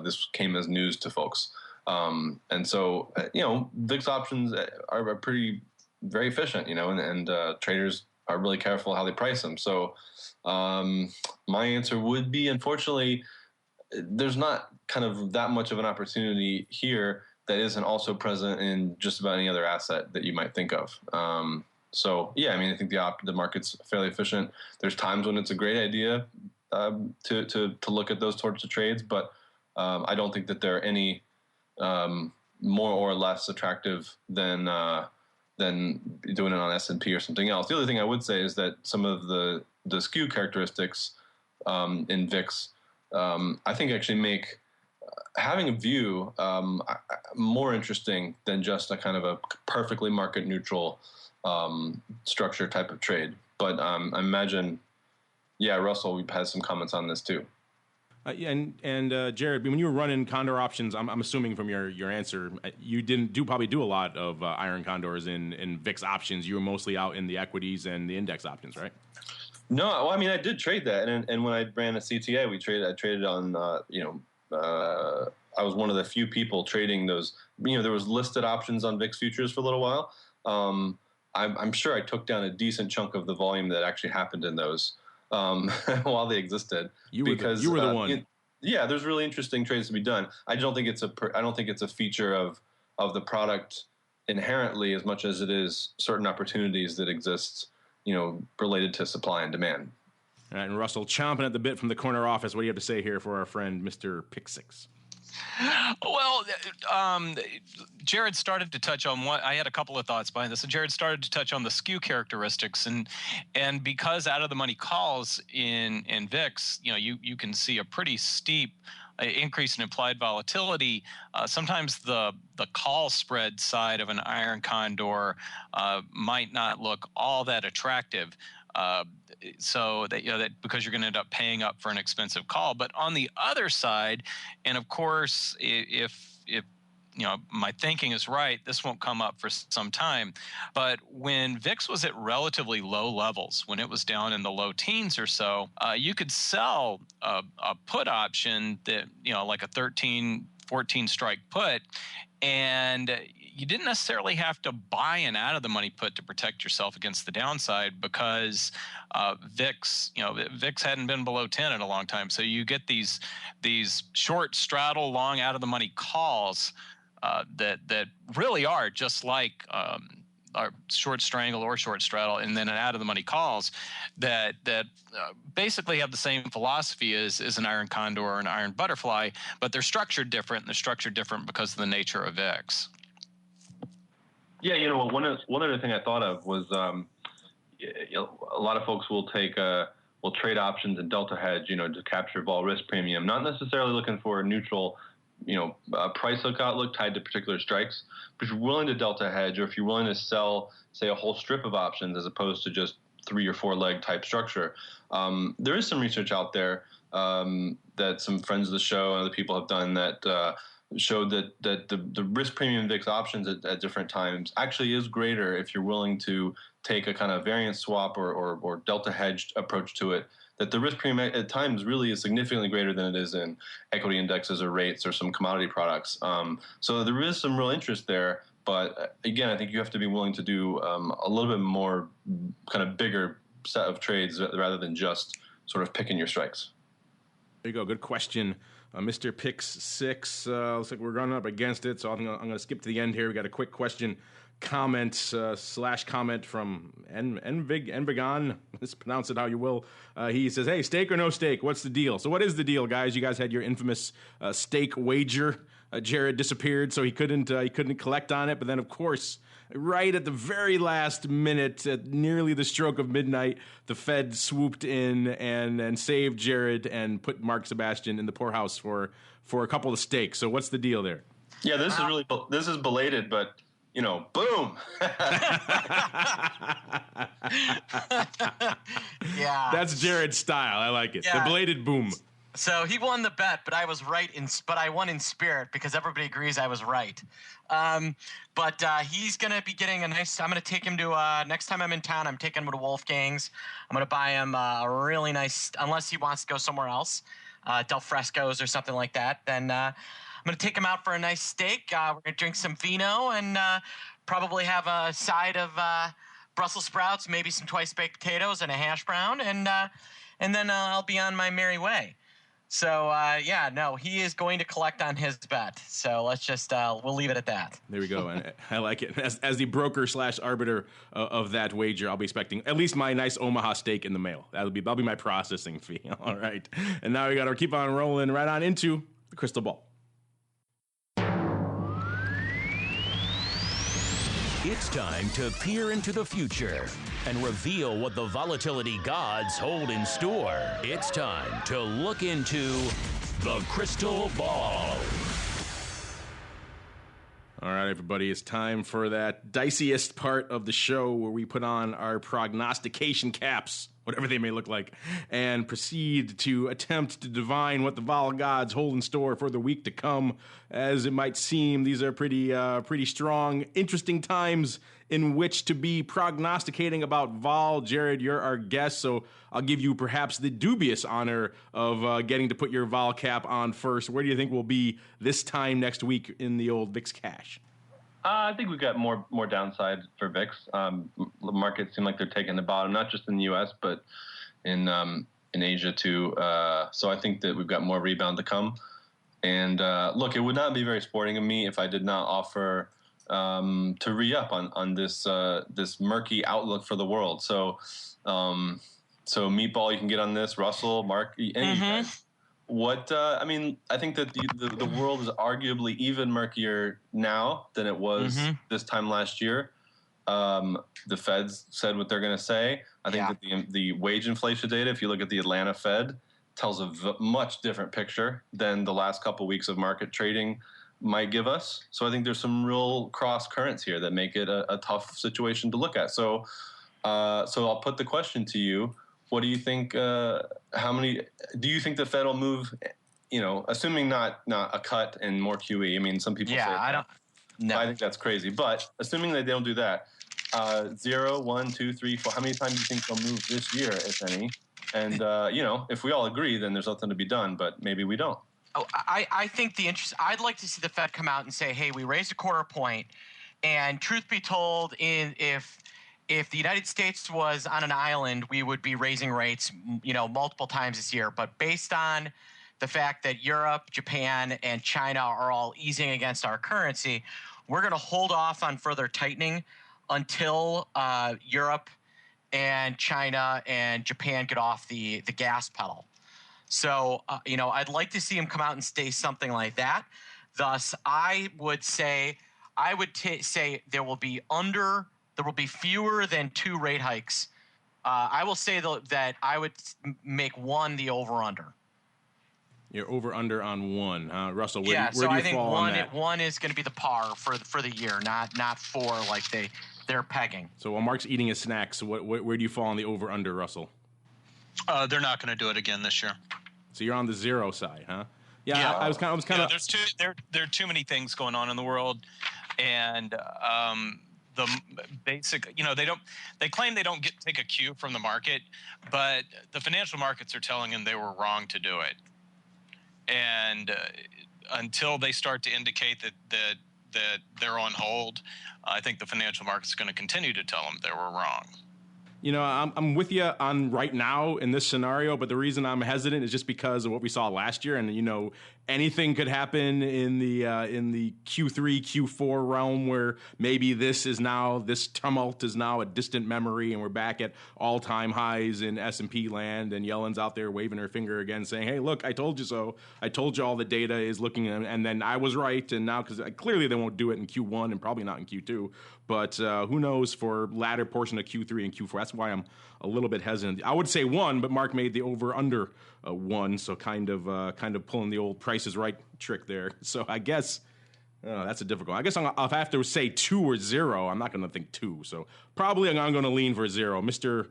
this came as news to folks. And so, VIX options are pretty very efficient, and traders are really careful how they price them. So my answer would be, unfortunately, there's not kind of that much of an opportunity here that isn't also present in just about any other asset that you might think of. So yeah, I mean, I think the market's fairly efficient. There's times when it's a great idea to look at those sorts of trades, but I don't think that they're any more or less attractive than doing it on S&P or something else. The other thing I would say is that some of the skew characteristics in VIX, I think actually make having a view more interesting than just a kind of a perfectly market neutral structure type of trade. But I imagine, Russell has some comments on this too. And Jared, when you were running condor options, I'm assuming from your answer, you didn't probably do a lot of iron condors in VIX options. You were mostly out in the equities and the index options, right? No, well, I mean, I did trade that, and when I ran a CTA, I traded on, I was one of the few people trading those. There was listed options on VIX futures for a little while. I'm sure I took down a decent chunk of the volume that actually happened in those while they existed. You were the one. There's really interesting trades to be done. I don't think it's a feature of the product inherently as much as it is certain opportunities that exist, related to supply and demand. All right, and Russell, chomping at the bit from the corner office, what do you have to say here for our friend Mr. Pick Six? Well, Jared started to touch on I had a couple of thoughts behind this. And Jared started to touch on the skew characteristics, and because out of the money calls in VIX, you can see a pretty steep increase in implied volatility. Sometimes the call spread side of an iron condor might not look all that attractive. So that because you're going to end up paying up for an expensive call. But on the other side, and of course, if my thinking is right, this won't come up for some time. But when VIX was at relatively low levels, when it was down in the low teens or so, you could sell a put option that, like a 13, 14 strike put, and you didn't necessarily have to buy an out of the money put to protect yourself against the downside, because VIX hadn't been below 10 in a long time. So you get these short straddle, long out of the money calls that really are just like our short strangle or short straddle, and then an out of the money calls that basically have the same philosophy as an iron condor or an iron butterfly, but they're structured different. And they're structured different because of the nature of VIX. Yeah, one other thing I thought of was a lot of folks will trade options and delta hedge, to capture vol risk premium, not necessarily looking for a neutral, price outlook tied to particular strikes. But if you're willing to delta hedge, or if you're willing to sell, say, a whole strip of options as opposed to just 3 or 4 leg type structure, there is some research out there that some friends of the show and other people have done that showed that the risk premium VIX options at different times actually is greater if you're willing to take a kind of variance swap or delta hedged approach to it, that the risk premium at times really is significantly greater than it is in equity indexes or rates or some commodity products. So there is some real interest there. But again, I think you have to be willing to do a little bit more kind of bigger set of trades rather than just sort of picking your strikes. There you go. Good question. Mr. Picks 6, looks like we're running up against it, so I'm going to skip to the end here. We got a quick question, comment from Envigon. Pronounce it how you will. He says, "Hey, steak or no steak? What's the deal?" So what is the deal, guys? You guys had your infamous steak wager. Jared disappeared, so he couldn't collect on it. But then, of course, right at the very last minute, at nearly the stroke of midnight, the Fed swooped in and saved Jared and put Mark Sebastain in the poorhouse for a couple of steaks. So what's the deal there? Yeah, this is belated, but boom. Yeah, that's Jared's style. I like it. Yeah. The belated boom. So he won the bet, but I was right but I won in spirit because everybody agrees I was right. But he's going to be getting I'm going to take him to, next time I'm in town, I'm taking him to Wolfgang's. I'm going to buy him a really nice, unless he wants to go somewhere else, Del Fresco's or something like that. Then I'm going to take him out for a nice steak. We're going to drink some vino and probably have a side of Brussels sprouts, maybe some twice-baked potatoes and a hash brown. And then I'll be on my merry way. So, he is going to collect on his bet. So let's just, we'll leave it at that. There we go. And I like it. As the broker / arbiter of that wager, I'll be expecting at least my nice Omaha steak in the mail. That'll be my processing fee. All right. And now we got to keep on rolling right on into the crystal ball. It's time to peer into the future and reveal what the volatility gods hold in store. It's time to look into the crystal ball. All right, everybody, it's time for that diciest part of the show where we put on our prognostication caps, whatever they may look like, and proceed to attempt to divine what the vol gods hold in store for the week to come. As it might seem, these are pretty strong, interesting times in which to be prognosticating about vol. Jared, you're our guest, so I'll give you perhaps the dubious honor of getting to put your vol cap on first. Where do you think we'll be this time next week in the old VIX cash? I think we've got more downside for VIX. The markets seem like they're taking the bottom, not just in the U.S., but in Asia too. So I think that we've got more rebound to come. And look, it would not be very sporting of me if I did not offer to re-up on this murky outlook for the world. So Meatball, you can get on this. Russell, Mark, any of you guys. What I think that the world is arguably even murkier now than it was this time last year. The Feds said what they're going to say. I think that the wage inflation data, if you look at the Atlanta Fed, tells a much different picture than the last couple weeks of market trading might give us. So I think there's some real cross currents here that make it a tough situation to look at. So I'll put the question to you. What do you think? Do you think the Fed will move? Assuming not a cut and more QE. I mean, some people say I don't. No, I think that's crazy. But assuming that they don't do that, 0, 1, 2, 3, 4. How many times do you think they'll move this year, if any? And if we all agree, then there's nothing to be done. But maybe we don't. Oh, I think I'd like to see the Fed come out and say, hey, we raised a quarter point. And truth be told, if the United States was on an island, we would be raising rates, multiple times this year. But based on the fact that Europe, Japan, and China are all easing against our currency, we're going to hold off on further tightening until Europe and China and Japan get off the gas pedal. So, I'd like to see him come out and say something like that. Thus, I would say there will be fewer than 2 rate hikes. I will say that I would make 1 the over-under. You're over-under on 1, huh? Russell, where do you fall on that? 1 is going to be the par for the year, not 4 like they're pegging. So while Mark's eating his snacks, where do you fall on the over-under, Russell? They're not going to do it again this year. So you're on the 0 side, huh? Yeah. I was kind of. There are too many things going on in the world, and the basic, they claim they don't take a cue from the market, but the financial markets are telling them they were wrong to do it. And until they start to indicate that they're on hold, I think the financial market's going to continue to tell them they were wrong. I'm with you on right now in this scenario, but the reason I'm hesitant is just because of what we saw last year, and anything could happen in the Q3, Q4 realm where maybe this tumult is now a distant memory, and we're back at all-time highs in S&P land, and Yellen's out there waving her finger again, saying, "Hey, look, I told you so. I told you all the data is looking," and then I was right, and now because clearly they won't do it in Q1 and probably not in Q2. But who knows for latter portion of Q3 and Q4. That's why I'm a little bit hesitant. I would say 1, but Mark made the over-under 1, so kind of pulling the old Price is Right trick there. So I guess that's a difficult. I guess I'll have to say 2 or 0. I'm not going to think 2. So probably I'm going to lean for 0. Mr.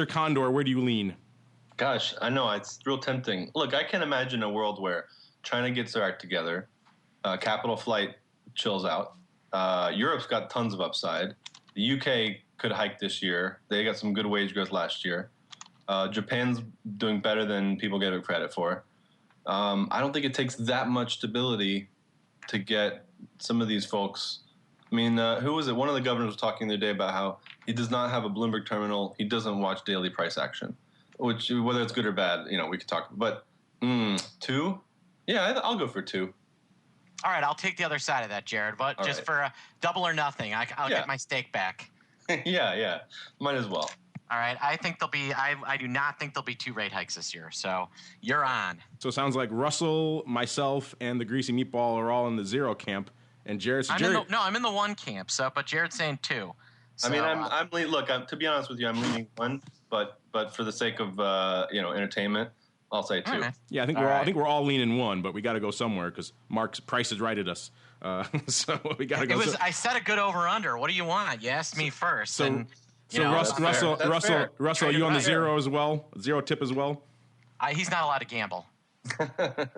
Condor, where do you lean? Gosh, I know it's real tempting. Look, I can imagine a world where China gets their act together, capital flight chills out, Europe's got tons of upside, the UK could hike this year. They got some good wage growth last year. Japan's doing better than people give it credit for. I don't think it takes that much stability to get some of these folks. I mean, who was it? One of the governors was talking the other day about how he does not have a Bloomberg terminal. He doesn't watch daily price action, which, whether it's good or bad, we could talk. But 2? Yeah, I'll go for 2. All right, I'll take the other side of that, Jared. But All just right. for a double or nothing, I'll get my stake back. yeah, might as well. All right, I do not think there'll be 2 rate hikes this year. So you're on. So it sounds like Russell, myself, and the Greasy Meatball are all in the 0 camp, and Jared. I'm in the 1 camp. So, but Jared's saying 2. So, I mean, to be honest with you, I'm leaning 1, but for the sake of entertainment, I'll say 2. Right. Yeah, I think we're all leaning 1, but we got to go somewhere because Mark's price is right at us. So we got to go. I set a good over/under. What do you want? You asked me first. So Russell, are you on the 0 as well? 0 tip as well? He's not allowed to gamble.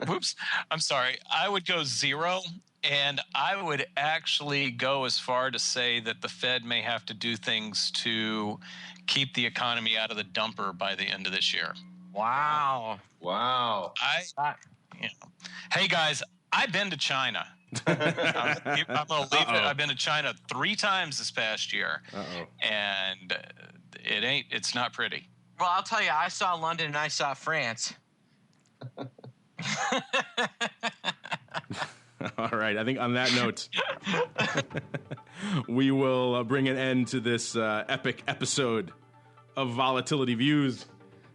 Oops. I'm sorry. I would go 0, and I would actually go as far to say that the Fed may have to do things to keep the economy out of the dumper by the end of this year. Wow. Hey guys, I've been to China. I'm gonna leave it. I've been to China 3 times this past year, and it's not pretty. Well, I'll tell you, I saw London and I saw France. All right. I think on that note, we will bring an end to this epic episode of Volatility Views.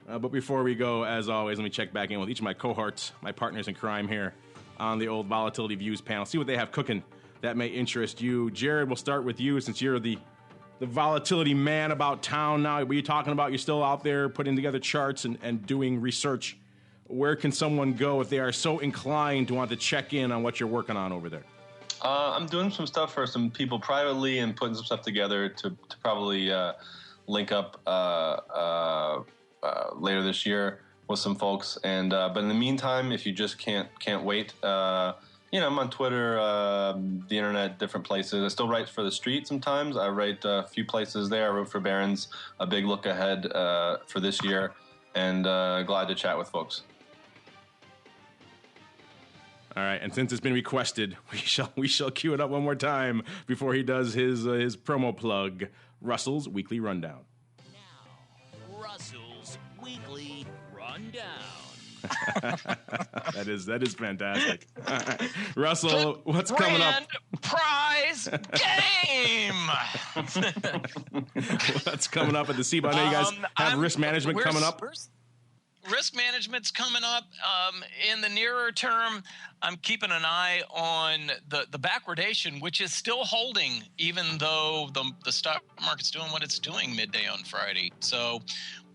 But before we go, as always, let me check back in with each of my cohorts, my partners in crime here on the old Volatility Views panel. See what they have cooking that may interest you. Jared, we'll start with you since you're the volatility man about town now. What are you talking about? You're still out there putting together charts and doing research. Where can someone go if they are so inclined to want to check in on what you're working on over there? I'm doing some stuff for some people privately and putting some stuff together to probably link up later this year with some folks. And but in the meantime, if you just can't wait, I'm on Twitter, the internet, different places. I still write for The Street sometimes. I write a few places there. I wrote for Barron's, a big look ahead for this year, and glad to chat with folks. All right, and since it's been requested, we shall cue it up one more time before he does his promo plug. Russell's Weekly Rundown. Now, Russell's Weekly Rundown. That is fantastic. Russell, what's coming up? Prize game. What's coming up at the CBOE? I know you guys have risk management coming up. Risk management's coming up. In the nearer term, I'm keeping an eye on the backwardation, which is still holding, even though the stock market's doing what it's doing midday on Friday. So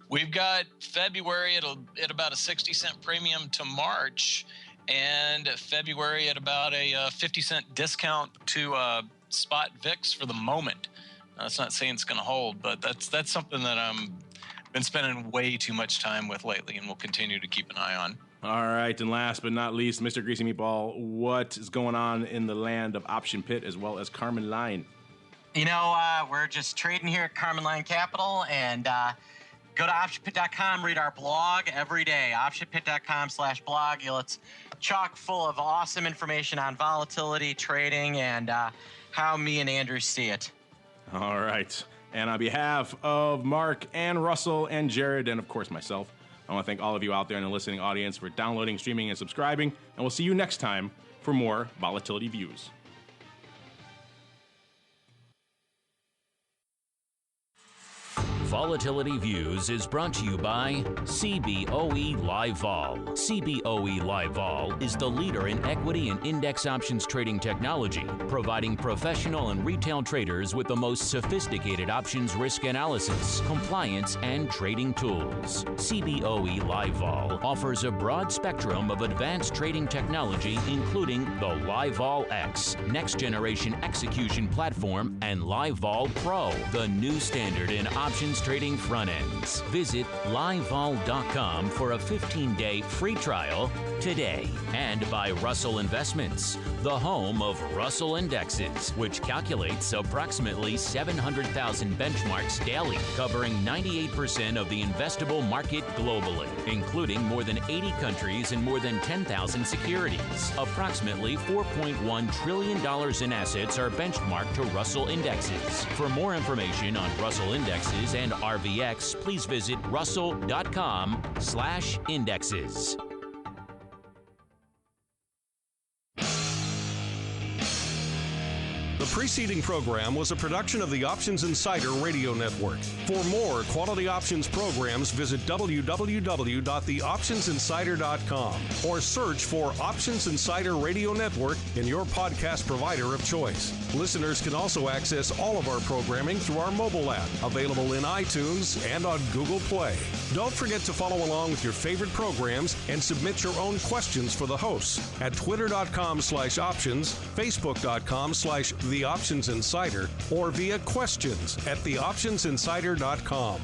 we've got February at about a 60-cent premium to March, and February at about a 50-cent discount to spot VIX for the moment. That's not saying it's going to hold, but that's something that I'm been spending way too much time with lately, and we'll continue to keep an eye on. All right, and last but not least, Mr. Greasy Meatball, what is going on in the land of Option Pit as well as Carmen Line? We're just trading here at Carmen Line Capital, and go to optionpit.com, read our blog every day, optionpit.com/blog. It's chock full of awesome information on volatility, trading, and how me and Andrew see it. All right. And on behalf of Mark and Russell and Jared and, of course, myself, I want to thank all of you out there in the listening audience for downloading, streaming, and subscribing. And we'll see you next time for more Volatility Views. Volatility Views is brought to you by CBOE Live Vol. CBOE Live Vol is the leader in equity and index options trading technology, providing professional and retail traders with the most sophisticated options risk analysis, compliance, and trading tools. CBOE Live Vol offers a broad spectrum of advanced trading technology, including the Live Vol X, next generation execution platform, and Live Vol Pro, the new standard in options trading front ends. Visit livevol.com for a 15-day free trial today. And by Russell Investments, the home of Russell Indexes, which calculates approximately 700,000 benchmarks daily, covering 98% of the investable market globally, including more than 80 countries and more than 10,000 securities. Approximately $4.1 trillion in assets are benchmarked to Russell Indexes. For more information on Russell Indexes and RVX, please visit russell.com/indexes. The preceding program was a production of the Options Insider Radio Network. For more quality options programs, visit www.theoptionsinsider.com or search for Options Insider Radio Network in your podcast provider of choice. Listeners can also access all of our programming through our mobile app, available in iTunes and on Google Play. Don't forget to follow along with your favorite programs and submit your own questions for the hosts at twitter.com/options, facebook.com/theoptionsinsider, or via questions at theoptionsinsider.com.